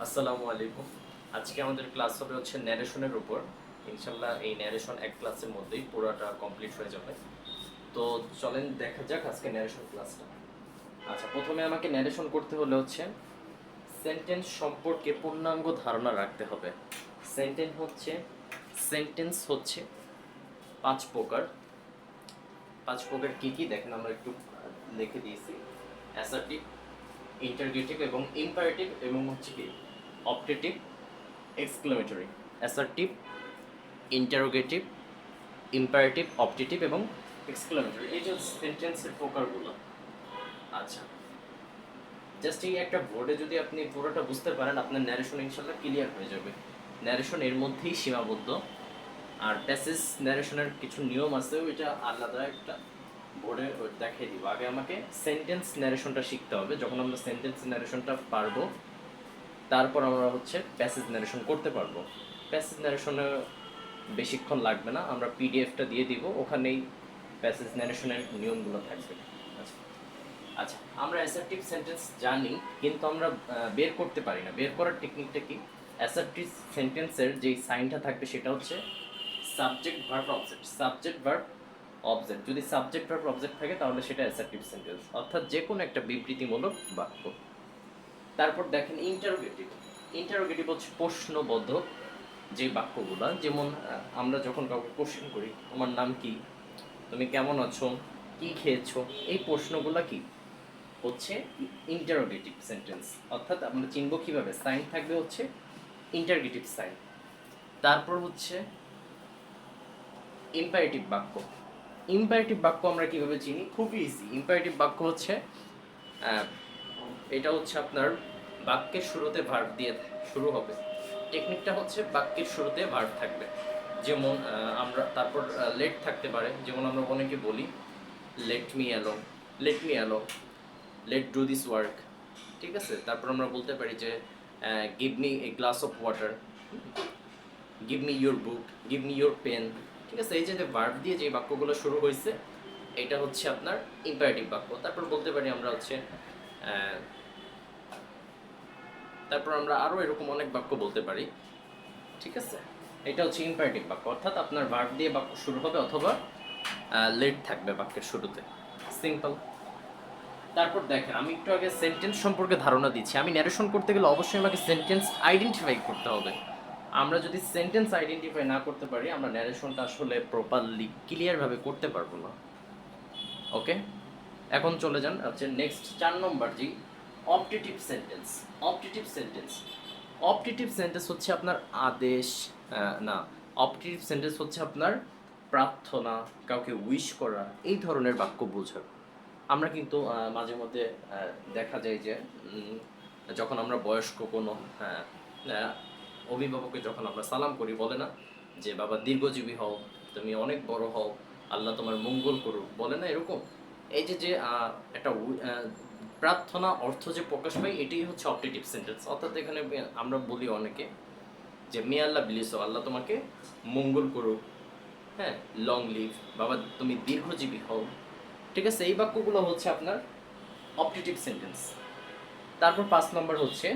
আসসালামু আলাইকুম। আজকে আমাদের ক্লাস হবে হচ্ছে ন্যারেশনের উপর। ইনশাল্লাহ এই ন্যারেশন এক ক্লাসের মধ্যেই পুরোটা কমপ্লিট হয়ে যাবে। তো চলেন দেখা যাক আজকে ন্যারেশন ক্লাসটা। আচ্ছা, প্রথমে আমাকে ন্যারেশন করতে হলে হচ্ছে সেন্টেন্স সম্পর্কে পূর্ণাঙ্গ ধারণা রাখতে হবে। সেন্টেন্স হচ্ছে পাঁচ প্রকার। পাঁচ প্রকার কি কি দেখেন, আমরা একটু লিখে দিয়েছি। অ্যাসার্টিভ, ইন্টারগেটিভ এবং ইম্পারেটিভ এবং হচ্ছে কি optative, exclamatory. Assertive, interrogative, imperative, optative এবং এক্সক্লেমেটরি, এই যে সেন্টেন্সের প্রকারগুলো। আচ্ছা, জাস্ট এই একটা বোর্ডে যদি আপনি পুরোটা বুঝতে পারেন, আপনার ন্যারেশন ইনশাল্লাহ ক্লিয়ার হয়ে যাবে। ন্যারেশন এর মধ্যেই সীমাবদ্ধ। আর প্যাসেজ ন্যারেশনের কিছু নিয়ম আছে, ওইটা আলাদা একটা বোর্ডে দেখিয়ে দিব। আগে আমাকে সেন্টেন্স ন্যারেশনটা শিখতে হবে। যখন আমরা সেন্টেন্স ন্যারেশনটা পারবো, তারপর আমরা হচ্ছে প্যাসেজ ন্যারেশন করতে পারবো। প্যাসেজ ন্যারেশনে বেশিক্ষণ লাগবে না, আমরা পিডিএফটা দিয়ে দিব, ওখানেই প্যাসেজ ন্যারেশনের নিয়মগুলো থাকবে। আচ্ছা আচ্ছা, আমরা অ্যাসার্টিভ সেন্টেন্স জানি, কিন্তু আমরা বের করতে পারি না। বের করার টেকনিকটা কি? অ্যাসার্টিভ সেন্টেন্সের যেই সাইনটা থাকবে সেটা হচ্ছে subject verb object. Subject verb object, যদি সাবজেক্ট ভার্ব অবজেক্ট থাকে তাহলে সেটা অ্যাসার্টিভ সেন্টেন্স, অর্থাৎ যে কোনো একটা বিবৃতিমূলক বাক্য। তারপর দেখেন ইন্টারোগেটিভ। ইন্টারোগেটিভ হচ্ছে প্রশ্নবোধক যে বাক্যগুলো, যেমন আমরা যখন কাউকে কোশ্চেন করি, তোমার নাম কি, তুমি কেমন আছো, কি খেয়েছো, এই প্রশ্নগুলো কি হচ্ছে ইন্টারোগেটিভ সেন্টেন্স। অর্থাৎ আমরা চিনব কিভাবে? সাইন থাকবে হচ্ছে ইন্টারোগেটিভ সাইন। তারপর হচ্ছে ইম্পারেটিভ বাক্য। ইম্পারেটিভ বাক্য আমরা কিভাবে চিনি? খুবই ইজি। ইম্পারেটিভ বাক্য হচ্ছে আহ, এটা হচ্ছে আপনার বাক্যের শুরুতে ভার্ব দিয়ে শুরু হবে। টেকনিকটা হচ্ছে বাক্যের শুরুতে ভার্ব থাকবে। যেমন আমরা তারপর লেট থাকতে পারে, যেমন আমরা অনেকে বলি let me alone, let me alone, let do this work. ঠিক আছে, তারপর আমরা বলতে পারি যে give me a glass of water, give me your book, give me your pen. ঠিক আছে, এই যে ভার্ব দিয়ে যে বাক্যগুলো শুরু হয়েছে, এটা হচ্ছে আপনার ইম্পারেটিভ বাক্য। তারপর বলতে পারি আমরা হচ্ছে তারপর আমরা আরও এরকম অনেক বাক্য বলতে পারি। ঠিক আছে, এটা হচ্ছে ইম্পারেটিভ বাক্য, অর্থাৎ আপনার ভার্ব দিয়ে বাক্য শুরু হবে অথবা লেট থাকবে বাক্যের শুরুতে। সিম্পল। তারপর দেখেন, আমি একটু আগে সেন্টেন্স সম্পর্কে ধারণা দিচ্ছি। আমি ন্যারেশন করতে গেলে অবশ্যই আমাকে সেন্টেন্স আইডেন্টিফাই করতে হবে। আমরা যদি সেন্টেন্স আইডেন্টিফাই না করতে পারি, আমরা ন্যারেশনটা আসলে প্রপারলি ক্লিয়ারভাবে করতে পারবো না। ওকে, এখন চলে যান হচ্ছে নেক্সট 4 নম্বর, জি optative sentence. Optative sentence, optative sentence হচ্ছে আপনার আদেশ, না, অপটেটিভ সেন্টেন্স হচ্ছে আপনার প্রার্থনা, কাউকে উইশ করা, এই ধরনের বাক্য বোঝায়। আমরা কিন্তু মাঝে মধ্যে দেখা যায় যে যখন আমরা বয়স্ক কোনো অভিভাবককে যখন আমরা সালাম করি, বলে না যে বাবা দীর্ঘজীবী হও, তুমি অনেক বড় হও, আল্লাহ তোমার মঙ্গল করুক, বলে না এরকম? এই যে যে একটা প্রার্থনা অর্থ যে প্রকাশ পায়, এটাই হচ্ছে অপটেটিভ সেন্টেন্স। অর্থাৎ এখানে আমরা বলি অনেকে যে মে আল্লাহ বিলিস, আল্লাহ তোমাকে মঙ্গল করুক, হ্যাঁ, লং লিভ, বাবা তুমি দীর্ঘজীবী হও। ঠিক আছে, এই বাক্যগুলো হচ্ছে আপনার অপটেটিভ সেন্টেন্স। তারপর 5 নম্বর হচ্ছে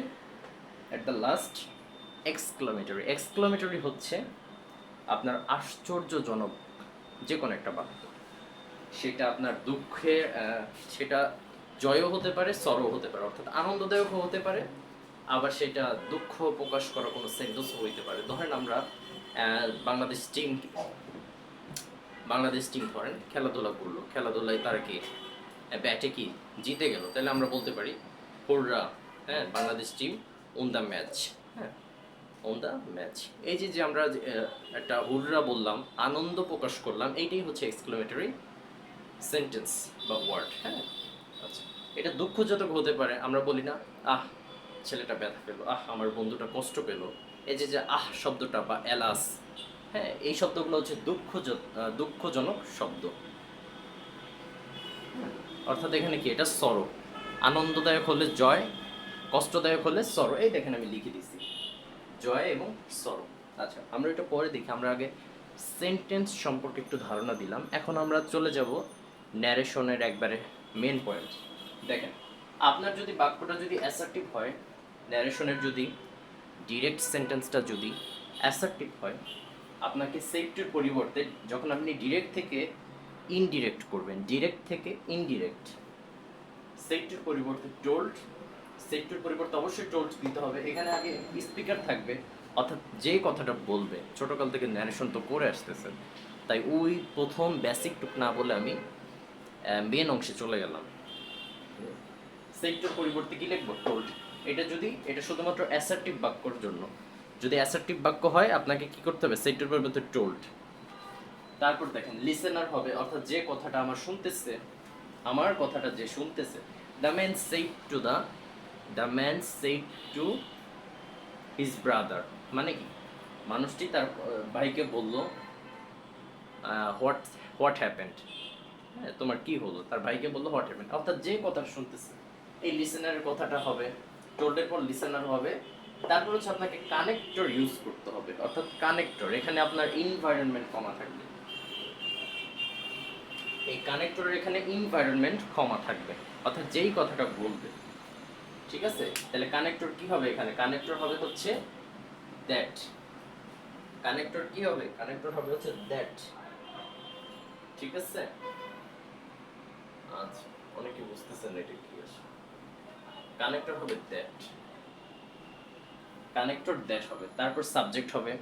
at the last exclamatory. Exclamatory হচ্ছে আপনার আশ্চর্যজনক যে কোনো একটা বাক্য, সেটা আপনার দুঃখের সেটা জয়ও হতে পারে, সরও হতে পারে, অর্থাৎ আনন্দদায়কও হতে পারে, আবার সেটা দুঃখ প্রকাশ করা কোনো সেন্টেন্সও হইতে পারে। ধরেন আমরা বাংলাদেশ টিম ধরেন খেলাধুলা করলো, খেলাধুলায় তারা কি ব্যাটে কি জিতে গেল, তাহলে আমরা বলতে পারি হুররা, হ্যাঁ, Bangladesh team on the match. হ্যাঁ, অন দ্য ম্যাচ। এই যে যে আমরা একটা হুররা বললাম, আনন্দ প্রকাশ করলাম, এইটাই হচ্ছে এক্সক্লেমেটরি সেন্টেন্স বা ওয়ার্ড। হ্যাঁ, আচ্ছা, এটা দুঃখজনক হতে পারে, আমরা বলি না আহ ছেলেটা ব্যথা পেলো, আহ আমার বন্ধুটা কষ্ট পেলো। এই যে যে আহ শব্দটা বা এলাস, হ্যাঁ, এই শব্দগুলো হচ্ছে দুঃখজনক শব্দ। অর্থাৎ এখানে কি, এটা সরো, আনন্দদায়ক হলে জয়, কষ্টদায়ক হলে সরো। এই দেখেন আমি লিখে দিছি জয় এবং সরো। আচ্ছা, আমরা এটা পরে দেখি, আমরা আগে সেন্টেন্স সম্পর্কে একটু ধারণা দিলাম। এখন আমরা চলে যাব ন্যারেশনের একবারে মেন পয়েন্ট। দেখেন, আপনার যদি বাক্যটা যদি অ্যাসার্টিভ হয়, ন্যারেশনের যদি ডিরেক্ট সেন্টেন্সটা যদি অ্যাসার্টিভ হয়, আপনাকে সেড টুর পরিবর্তে যখন আপনি ডিরেক্ট থেকে ইনডিরেক্ট করবেন, ডিরেক্ট থেকে ইনডিরেক্ট, সেড টুর পরিবর্তে টোল্ড, সেড টুর পরিবর্তে অবশ্যই টোল্ড দিতে হবে। এখানে আগে স্পিকার থাকবে, অর্থাৎ যে কথাটা বলবে, ছোটকাল থেকে ন্যারেশন তো করে আসতেছেন, তাই ওই প্রথম বেসিক টুক না বলে আমি মেন অংশে চলে গেলাম। সেক্টর পরিবর্তে কি লিখবো? টোল্ড। এটা শুধুমাত্র অ্যাসার্টিভ বাক্যর জন্য। যদি অ্যাসার্টিভ বাক্য হয় আপনাকে কি করতে হবে? সেক্টর পরিবর্তে টোল্ড। তারপর দেখেন লিসেনার হবে, অর্থাৎ যে কথাটা শুনতেছে, আমার কথাটা যে শুনতেছে। The man said to his brother, মানে কি? মানুষটি তার ভাইকে বলল হোয়াট হ্যাপেন্ড, হ্যাঁ তোমার কি হলো, তার ভাইকে বললো হোয়াট হ্যাপেন্ড, অর্থাৎ যে কথা শুনতেছে। এই লিসেনারের কথাটা হবে, টোল্ডের পর লিসেনার হবে। তারপর হচ্ছে আপনাকে কানেক্টর ইউজ করতে হবে, অর্থাৎ কানেক্টর, এখানে আপনার এনভায়রনমেন্ট কমা থাকবে। এই কানেক্টরের এখানে এনভায়রনমেন্ট কমা থাকবে, অর্থাৎ যেই কথাটা বলবে। ঠিক আছে, তাহলে কানেক্টর কি হবে? এখানে কানেক্টর হবে হচ্ছে দ্যাট। কানেক্টর কি হবে? কানেক্টর হবে হচ্ছে দ্যাট। ঠিক আছে, আচ্ছা অনেকে বুঝতেছেন এটা কি আসলে। কানেক্টর হবে দ্যাট, কানেক্টর দ্যাট হবে। তারপর সাবজেক্ট হবে।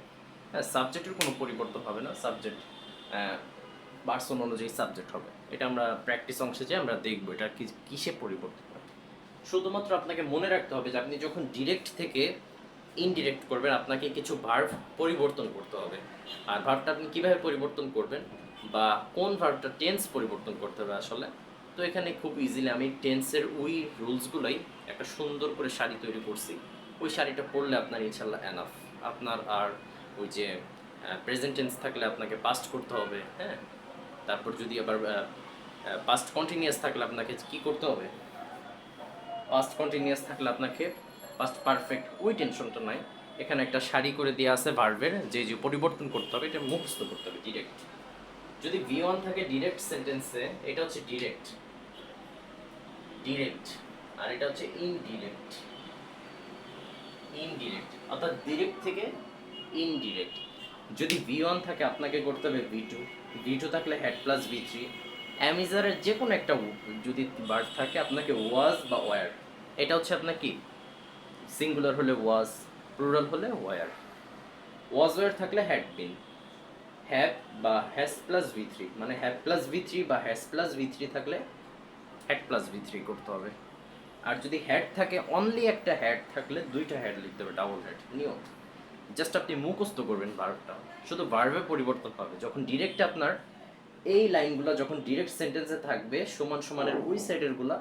হ্যাঁ, সাবজেক্টের কোনো পরিবর্তন হবে না, সাবজেক্ট পার্সন অনুযায়ী সাবজেক্ট হবে। এটা আমরা প্র্যাকটিস অংশে যে আমরা দেখবো এটা কিসে পরিবর্তন হবে। শুধুমাত্র আপনাকে মনে রাখতে হবে যে আপনি যখন ডিরেক্ট থেকে ইনডিরেক্ট করবেন আপনাকে কিছু ভার্ব পরিবর্তন করতে হবে। আর ভার্বটা আপনি কীভাবে পরিবর্তন করবেন বা কোন ভার্বটা টেন্স পরিবর্তন করতে হবে আসলে, তো এখানে খুব ইজিলি আমি টেন্সের ওই রুলসগুলোই একটা সুন্দর করে শাড়ি তৈরি করছি। ওই শাড়িটা পরলে আপনার ইনশাল্লাহ এনাফ। আপনার আর ওই যে প্রেজেন্ট টেন্স থাকলে আপনাকে পাস্ট করতে হবে, হ্যাঁ। তারপর যদি আবার পাস্ট কন্টিনিউয়াস থাকলে আপনাকে কি করতে হবে? পাস্ট কন্টিনিউয়াস থাকলে আপনাকে পাস্ট পারফেক্ট, ওই টেনশনটা নাই। এখানে একটা সারি করে দেওয়া আছে ভার্বের, যে যে পরিবর্তন করতে হবে এটা মুখস্থ করতে হবে ডিরেক্ট। যদি V1 থাকে ডিরেক্ট সেন্টেন্সে, এটা হচ্ছে ডিরেক্ট, ডিরেক্ট, আর এটা হচ্ছে ইনডিরেক্ট। ইনডিরেক্ট অর্থাৎ ডিরেক্ট থেকে ইনডিরেক্ট। যদি V1 থাকে আপনাকে করতে হবে V2, V2 থাকলে হ্যাড প্লাস V3। অ্যামিজারের যে কোনো একটা যদি ভার্ব থাকে আপনাকে ওয়াজ বা ওয়ার, এটা হচ্ছে আপনার কি, সিঙ্গুলার হলে ওয়াজ, প্লুরাল হলে ওয়ার। ওয়াজ ওয়ার থাকলে হ্যাড বিন, হ্যাভ বা হ্যাজ প্লাস V3, মানে হ্যাভ প্লাস V3 বা হ্যাজ প্লাস V3 থাকলে হ্যাড প্লাস V3 করতে হবে। আর যদি হ্যাড থাকে, অনলি একটা হ্যাড থাকলে দুইটা হ্যাড লিখতে হবে, ডাবল হ্যাড নিয়ম। জাস্ট আপনি মুখস্থ করবেন ভার্বটা, শুধু ভার্বে পরিবর্তন হবে। যখন ডিরেক্ট আপনার এই লাইনগুলো যখন ডিরেক্ট সেন্টেন্সে থাকবে, সমান সমানের ওই সাইডেরগুলা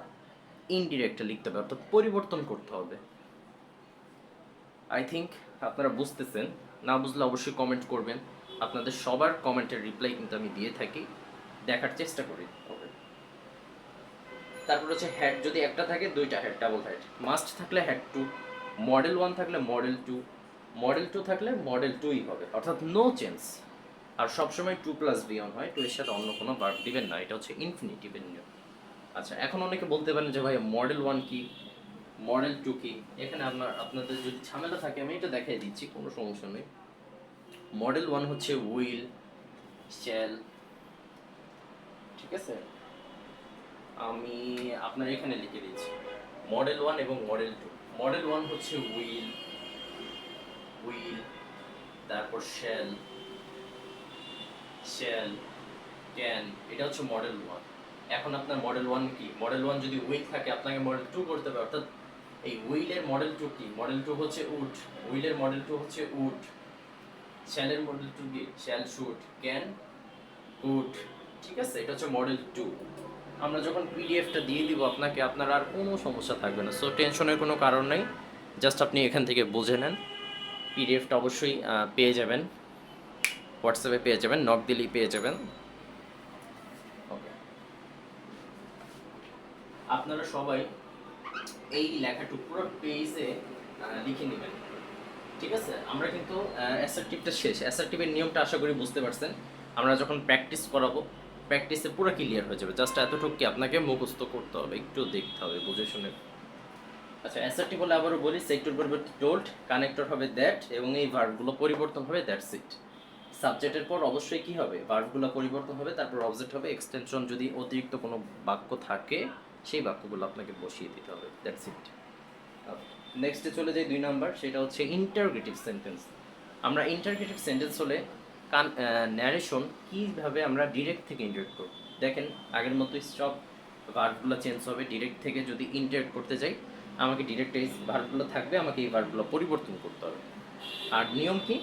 ইনডিরেক্টে লিখতে হবে, অর্থাৎ পরিবর্তন করতে হবে। আই থিঙ্ক আপনারা বুঝতেছেন। না বুঝলে অবশ্যই কমেন্ট করবেন, আপনাদের সবার কমেন্টের রিপ্লাই কিন্তু আমি দিয়ে থাকি, দেখার চেষ্টা করি। তারপর হচ্ছে হ্যাড যদি একটা থাকে দুইটা হ্যাড, ডাবল হ্যাড। মাস্ট থাকলে হ্যাড টু, মডেল 1 থাকলে মডেল 2, মডেল 2 থাকলে মডেল 2ই হবে, অর্থাৎ নো চেঞ্জ। আর সবসময় 2 প্লাস V1 হয়, 2 এর সাথে অন্য কোনো ভার্ব দিবেন না, এটা হচ্ছে ইনফিনিটিভের নিয়ম। আচ্ছা, এখন অনেকে বলতে পারেন যে ভাই মডেল 1 কি, মডেল 2 কি? এখানে আপনাদের যদি ঝামেলা থাকে আমি এটা দেখাই দিচ্ছি, কোনো সমস্যা নেই। মডেল 1 হচ্ছে উইল, শ্যাল, ঠিক আছে। আমি আপনার এখানে লিখে দিচ্ছি মডেল 1 এবং মডেল 2। মডেল 1 হচ্ছে উইল, তারপর শ্যাল, ক্যান, এটা হচ্ছে মডেল 1। এখন আপনার মডেল 1 কি? মডেল 1 যদি উইল থাকে আপনাকে মডেল 2 করতে হবে, অর্থাৎ এই উইলের মডেল 2 কি? মডেল 2 হচ্ছে উড, উইলের মডেল 2 হচ্ছে উড। শ্যালের মডেল 2 কি? শ্যাল, শুড, ক্যান, কুড, ঠিক আছে। এটা হচ্ছে মডেল 2। আমরা যখন পিডিএফটা দিয়ে দিব আপনাকে, আপনার আর কোনো সমস্যা থাকবে না, সো টেনশনের কোনো কারণ নেই। জাস্ট আপনি এখান থেকে বুঝে নেন। পিডিএফটা অবশ্যই পেয়ে যাবেন, হোয়াটসঅ্যাপে পেয়ে যাবেন, নক দিলেই পেয়ে যাবেন। ওকে, আপনারা সবাই এই লেখাটুকু পুরো পেজে লিখে নেবেন, ঠিক আছে। আমরা কিন্তু অ্যাসার্টিভটা শেষ, অ্যাসার্টিভের নিয়মটা আশা করি বুঝতে পারছেন। আমরা যখন প্র্যাকটিস করাবো, প্র্যাকটিসে পুরো ক্লিয়ার হয়ে যাবে। জাস্ট এতটুকু কি আপনাকে মুখস্থ করতে হবে, একটু দেখতে হবে, বুঝে শুনে। আচ্ছা, অ্যাসার্টিভ বলে আবারও বলি, সেক্টর পরিবর্তে টোল্ড, কানেক্টর হবে দ্যাট, এবং এই ভার্বগুলো পরিবর্তন হবে দ্যাটস ইট। সাবজেক্টের পর অবশ্যই কি হবে, ভার্বগুলো পরিবর্তন হবে, তারপর অবজেক্ট হবে, এক্সটেনশন যদি অতিরিক্ত কোনো বাক্য থাকে সেই বাক্যগুলো আপনাকে বসিয়ে দিতে হবে, দ্যাটস ইট। নেক্সটে চলে যাই 2 নাম্বার, সেটা হচ্ছে ইন্টারগ্রেটিভ সেন্টেন্স। আমরা ইন্টারগ্রেটিভ সেন্টেন্স হলে ন্যারেশন কীভাবে আমরা ডিরেক্ট থেকে ইন্টারেক্ট করব। দেখেন আগের মতোই সব ভার্বগুলো চেঞ্জ হবে। ডিরেক্ট থেকে যদি ইন্টারেক্ট করতে যাই, আমাকে ডিরেক্ট এই ভার্বগুলো থাকবে, আমাকে এই ভার্বগুলো পরিবর্তন করতে হবে। আর নিয়ম কি,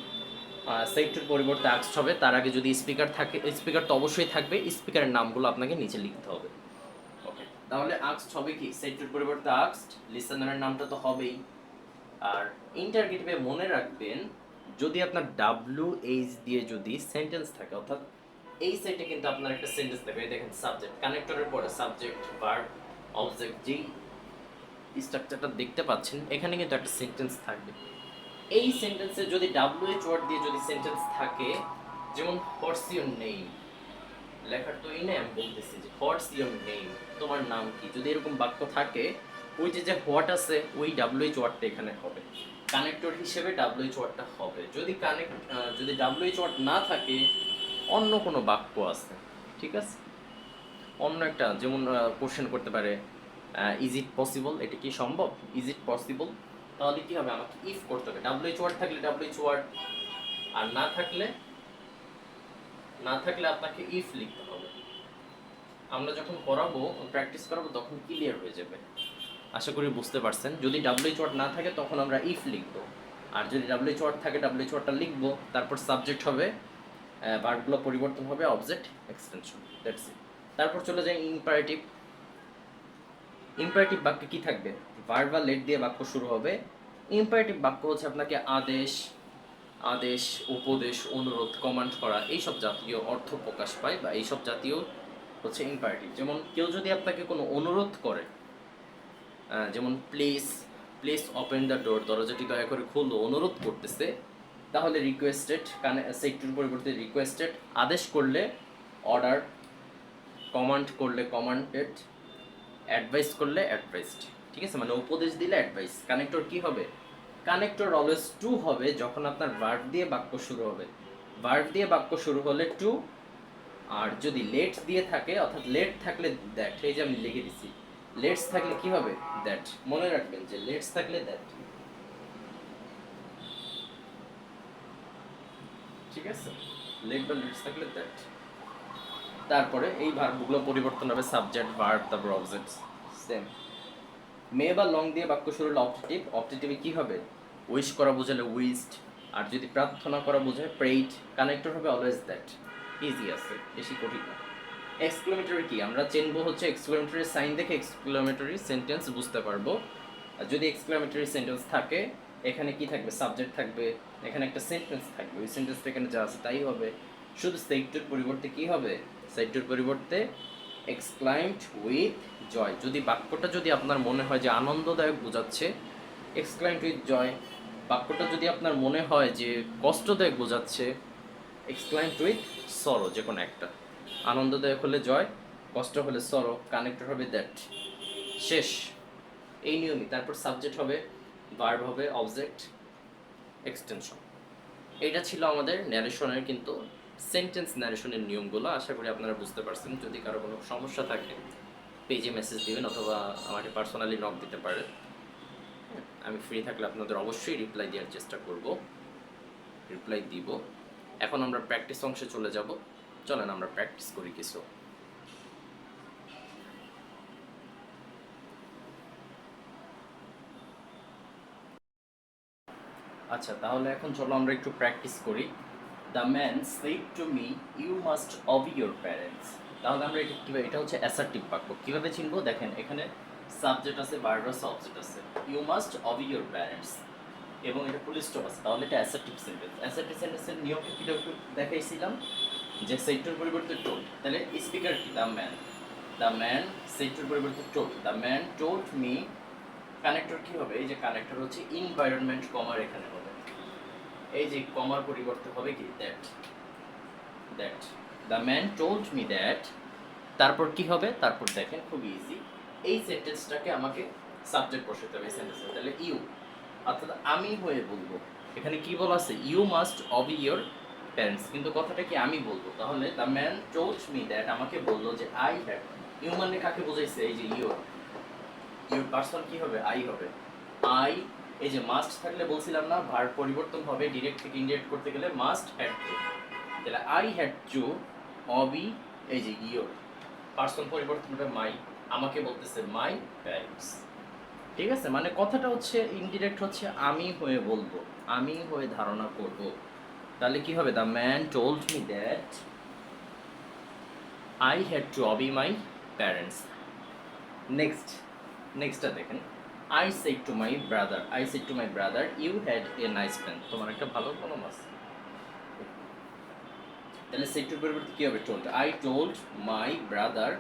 সেক্টর পরিবর্তে আক্সড হবে, তার আগে যদি স্পিকার থাকে, স্পিকার তো অবশ্যই থাকবে, স্পিকারের নামগুলো আপনাকে নিচে লিখতে হবে। ওকে, তাহলে আক্সড হবে কি, সেক্টর পরিবর্তে আক্সড, লিসেনারের নামটা তো হবেই। আর ইন্টারগেটিভে মনে রাখবেন, যদি আপনার WH দিয়ে যদি সেন্টেন্স থাকে, অর্থাৎ এই সাইডে কিন্তু আপনার একটা সেন্টেন্স থাকবে, দেখেন সাবজেক্ট, কানেক্টরের পরে সাবজেক্ট, ভার্ব, অবজেক্ট, যেই স্ট্রাকচারটা দেখতে পাচ্ছেন এখানে কিন্তু একটা সেন্টেন্স থাকবে। এই সেন্টেন্সে যদি WH ওয়ার্ড দিয়ে যদি সেন্টেন্স থাকে, যেমন হোয়াটস ইওর নেম, লেখার তো এই নেই, আমি বলতেছি যে হোয়াটস ইওর নেম, তোমার নাম কি, যদি এরকম বাক্য থাকে, ওই যে হোয়াট আছে ওই WH ওয়ার্ডটা এখানে হবে, কানেক্টর হিসেবে WH ওয়ার্ডটা হবে। যদি WH ওয়ার্ড না থাকে, অন্য কোনো বাক্য আছে, ঠিক আছে, অন্য একটা, যেমন কোশ্চেন করতে পারে ইজ ইট পসিবল, এটা কি সম্ভব, ইজ ইট পসিবল, তাহলে কি হবে, আমাকে ইফ করতে হবে। WH ওয়ার্ড থাকলে WH ওয়ার্ড, আর না থাকলে আপনাকে ইফ লিখতে হবে। আমরা যখন করাবো, প্র্যাকটিস করাবো, তখন ক্লিয়ার হয়ে যাবে। আশা করি বুঝতে পারছেন। যদি WH ওয়ার্ড না থাকে তখন আমরা ইফ লিখবো, আর যদি WH ওয়ার্ড থাকে WH ওয়ার্ডটা লিখবো, তারপর সাবজেক্ট হবে, ভার্বগুলো পরিবর্তন হবে, অবজেক্ট, এক্সটেনশন, দ্যাটস ইট। তারপর চলে যায় ইম্পারেটিভ। ইম্পারেটিভ বাক্যে কি থাকবে, ভার্ব বা লেট দিয়ে বাক্য শুরু হবে। ইম্পারেটিভ বাক্য হচ্ছে আপনাকে আদেশ, উপদেশ, অনুরোধ, কমান্ড করা, এইসব জাতীয় অর্থ প্রকাশ পায়, বা এইসব জাতীয় হচ্ছে ইম্পারেটিভ। যেমন কেউ যদি আপনাকে কোনো অনুরোধ করে, যেমন প্লিজ ওপেন দ্য ডোর, দরজাটি দয়া করে খুলো, অনুরোধ করতেছে, তাহলে রিকোয়েস্টেড, সেক্টর পরিবর্তে রিকোয়েস্টেড, আদেশ করলে অর্ডার, কমান্ড করলে কমান্ডেড, অ্যাডভাইস করলে অ্যাডভাইসড, ঠিক আছে, মানে উপদেশ দিলে অ্যাডভাইস। কানেক্টর কি হবে, কানেক্টর অলওয়েজ টু হবে যখন আপনার ভার্ব দিয়ে বাক্য শুরু হবে। ভার্ব দিয়ে বাক্য শুরু হলে টু, আর যদি লেট দিয়ে থাকে, অর্থাৎ লেট থাকলে দ্যাট, এই যে আমি লিখে দিচ্ছি, লেটস থাকলে কি হবে, দ্যাট, মনে রাখবেন যে লেটস থাকলে দ্যাট, ঠিক আছে, লেট বা লেটস থাকলে দ্যাট। তারপরে এই ভার্বগুলো পরিবর্তন হবে, সাবজেক্ট, ভার্ব, তারপর অবজেক্ট, সেম। মে বা লং দিয়ে বাক্য শুরু হলে অপটেটিভ, অপটেটিভে কি হবে, উইশ করা বোঝালে উইশড, আর যদি প্রার্থনা করা বোঝায় প্রেইড, কানেক্টর হবে অলওয়েজ দ্যাট, ইজি আছে, বেশি কঠিন না। এক্সক্লেমেটরি কি, আমরা চিনবো হচ্ছে এক্সক্লেমেটরি সাইন দেখে এক্সক্লেমেটরি সেন্টেন্স বুঝতে পারবো। আর যদি এক্সক্লেমেটরি সেন্টেন্স থাকে, এখানে কি থাকবে, সাবজেক্ট থাকবে, এখানে একটা সেন্টেন্স থাকবে, ওই সেন্টেন্সটা এখানে যা আছে তাই হবে। শুধু সেক্টর পরিবর্তে কি হবে, সেক্টর পরিবর্তে এক্সক্লাইমড উইথ জয়, যদি বাক্যটা যদি আপনার মনে হয় যে আনন্দদায়ক বোঝাচ্ছে, এক্সক্লাইমড উইথ জয়। বাক্যটা যদি আপনার মনে হয় যে কষ্টদায়ক বোঝাচ্ছে, এক্সক্লাইমড উইথ সরো, যে কোনো একটা। আনন্দদায়ক হলে জয়, কষ্ট হলে সরো, কানেক্টর হবে দ্যাট, শেষ, এই নিয়মই। তারপর সাবজেক্ট হবে, ভার্ব হবে, অবজেক্ট, এক্সটেনশন। এইটা ছিল আমাদের ন্যারেশনের কিন্তু সেন্টেন্স ন্যারেশনের নিয়মগুলো। আশা করি আপনারা বুঝতে পারছেন। যদি কারো কোনো সমস্যা থাকে পেজে মেসেজ দিবেন, অথবা আমাকে পার্সোনালি নক দিতে পারেন। আমি ফ্রি থাকলে আপনাদের অবশ্যই রিপ্লাই দেওয়ার চেষ্টা করব, রিপ্লাই দিব। এখন আমরা প্র্যাকটিস অংশে চলে যাব, চলেন আমরা প্র্যাকটিস করি কিছু। আচ্ছা, তাহলে এখন চলো আমরা একটু প্র্যাকটিস করি। The man said to me you must obey your parents. তাহলে আমরা এটা কীভাবে, এটা হচ্ছে অ্যাসার্টিভ বাক্য, কীভাবে চিনবো, দেখেন এখানে সাবজেক্ট আছে, ভার্ব আছে, অবজেক্ট আছে, you must obey your parents, এবং এটা ফুল স্টপ আছে, তাহলে এটা অ্যাসার্টিভ সেন্টেন্স। অ্যাসার্টিভ সেন্টেন্সের নিয়ম কি দেখাইছিলাম, যে সেক্টর পরিবর্তে টোল্ড, তাহলে স্পিকার কি, দ্য ম্যান সেক্টর পরিবর্তে told, the man told me, connector কি হবে, এই যে কানেক্টর হচ্ছে এনভায়রনমেন্ট, কমার এখানে হবে, এই যে কমার পরিবর্তে হবে কি, that, the man told me that. তারপর কি হবে, তারপর দেখেন খুব ইজি, এই সেন্টেন্সটাকে আমাকে সাবজেক্ট বসাতে হবে এই সেন্টেন্সে। তাহলে ইউ অর্থাৎ আমি হয়ে বলবো। এখানে কি বলা আছে? You must Abhi your parents, কিন্তু কথাটা কি আমি বলবো। তাহলে the man told me that, আমাকে বললো যে আই হ্যাড। ইউ মানে কাকে বোঝাইছে? এই যে ইয়োর, ইয়োর পার্সন কি হবে? আই হবে। আই, এই যে মাস্ট থাকলে বলছিলাম না ভার্ব পরিবর্তন হবে ডিরেক্ট থেকে ইনডিরেক্ট করতে গেলে, মাস্ট হ্যাড টু। তাহলে আই হ্যাড টু অবি, এই যে ইয়োর পার্সন পরিবর্তন হবে মাই, আমাকে বলতেছে মাই প্যারেন্টস। ঠিক আছে, মানে কথাটা হচ্ছে ইনডিরেক্ট হচ্ছে আমি হয়ে বলবো, আমি হয়ে ধারণা করব। তাহলে কি হবে? The man told me that I had to obey my parents. নেক্সটটা দেখেন, I said to my brother, I said to my brother you had a nice pen, তোমার একটা ভালো কলম আছে। তাহলে সেড টুর পরিবর্তে কি হবে? Told. I told my brother,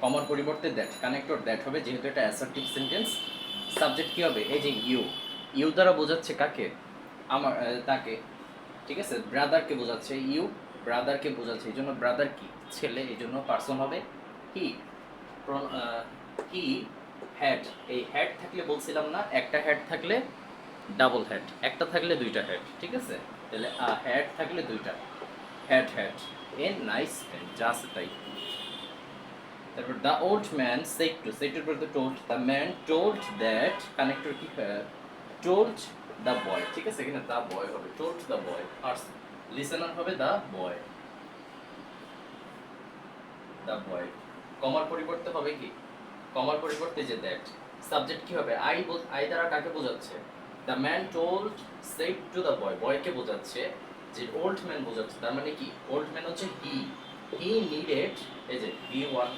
কমার পরিবর্তে দ্যাট, কানেক্টর দ্যাট হবে যেহেতু এটা অ্যাসার্টিভ সেন্টেন্স। সাবজেক্ট কি হবে? এই যে ইউ, ইউ দ্বারা বোঝাচ্ছে কাকে? আমার তাকে। ঠিক আছে, ব্রাদারকে বোঝাচ্ছে ইউ, ব্রাদারকে বোঝাচ্ছে, এই জন্য ব্রাদার কি? ছেলে, এই জন্য পার্সন হবে হি। হি হ্যাড, এই হ্যাড থাকলে বলছিলাম না একটা হ্যাড থাকলে ডাবল হ্যাড, একটা থাকলে দুইটা হ্যাড। ঠিক আছে, তাহলে হ্যাড থাকলে দুইটা, had had a nice pen, যা আছে তাই। তারপর the old man said to, said টুর পরে told, the man told that, connector কি? Told the boy. ঠিক আছে, এখানে দ্য বয় হবে, টোল্ড দ্য বয়, আর লিসেনার হবে দ্য বয়, দ্য বয়। কমার পরিবর্তে হবে কি? কমার পরিবর্তে যে দ্যাট। সাবজেক্ট কি হবে? আই, আই দ্বারা কাকে বোঝাচ্ছে? The man told said to the boy, বয়কে বোঝাচ্ছে, যে ওল্ড ম্যান বোঝাচ্ছে। তার মানে কি? ওল্ড ম্যান হচ্ছে হি, হি নিডেড, এই যে ভি ওয়ান,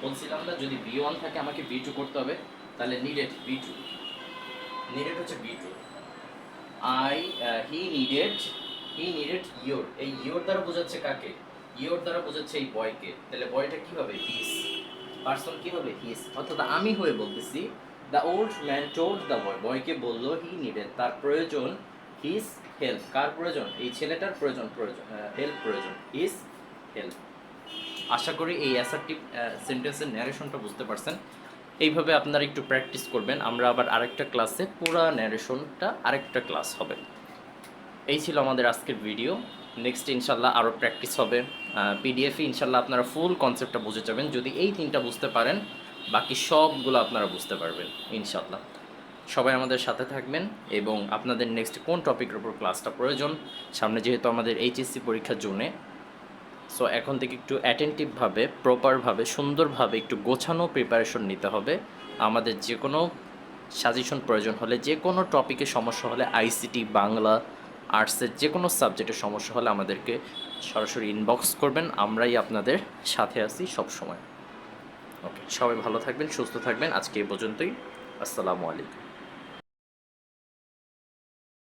বলছিলাম না যদি ভি ওয়ান থাকে আমাকে ভি টু করতে হবে, তাহলে নিডেড ভি টু, নিডেড হচ্ছে V two. I, he needed your, এই ইয়োর দ্বারা বোঝাচ্ছে কাকে? ইয়োর দ্বারা বোঝাচ্ছে এই বয়কে। তাহলে বয়টা কি হবে? হিস, পার্সন কি হবে? হিস, অর্থাৎ আমি হয়ে বলতেছি the old man told the বয়, বয়কে বললো হি নিডেড, তার প্রয়োজন হিস হেল্প। কার প্রয়োজন? এই ছেলেটার প্রয়োজন, হেল্প প্রয়োজন, হিস হেল্প। আশা করি এই অ্যাসার্টিভ সেন্টেন্সের ন্যারেশনটা বুঝতে পারছেন। এইভাবে আপনারা একটু প্র্যাকটিস করবেন। আমরা আবার আরেকটা ক্লাসে পুরা ন্যারেশনটা আরেকটা ক্লাস হবে। এই ছিল আমাদের আজকের ভিডিও। নেক্সট ইনশাল্লাহ আরও প্র্যাকটিস হবে। পিডিএফে ইনশাল্লাহ আপনারা ফুল কনসেপ্টটা বুঝে যাবেন। যদি এই তিনটা বুঝতে পারেন বাকি সবগুলো আপনারা বুঝতে পারবেন ইনশাল্লাহ। সবাই আমাদের সাথে থাকবেন এবং আপনাদের নেক্সট কোন টপিকের উপর ক্লাসটা প্রয়োজন, সামনে যেহেতু আমাদের এইচএসসি পরীক্ষার জন্যে, সো এখন থেকে একটু অ্যাটেন্টিভভাবে, প্রপারভাবে, সুন্দরভাবে একটু গোছানো প্রিপারেশন নিতে হবে। আমাদের যে কোনো সাজেশন প্রয়োজন হলে, যে কোনো টপিকে সমস্যা হলে, আইসিটি, বাংলা, আর্টসের যে কোনো সাবজেক্টের সমস্যা হলে আমাদেরকে সরাসরি ইনবক্স করবেন, আমরাই আপনাদের সাথে আছি সব সময়। ওকে, সবাই ভালো থাকবেন, সুস্থ থাকবেন। আজকে এই পর্যন্তই। আসসালামু আলাইকুম।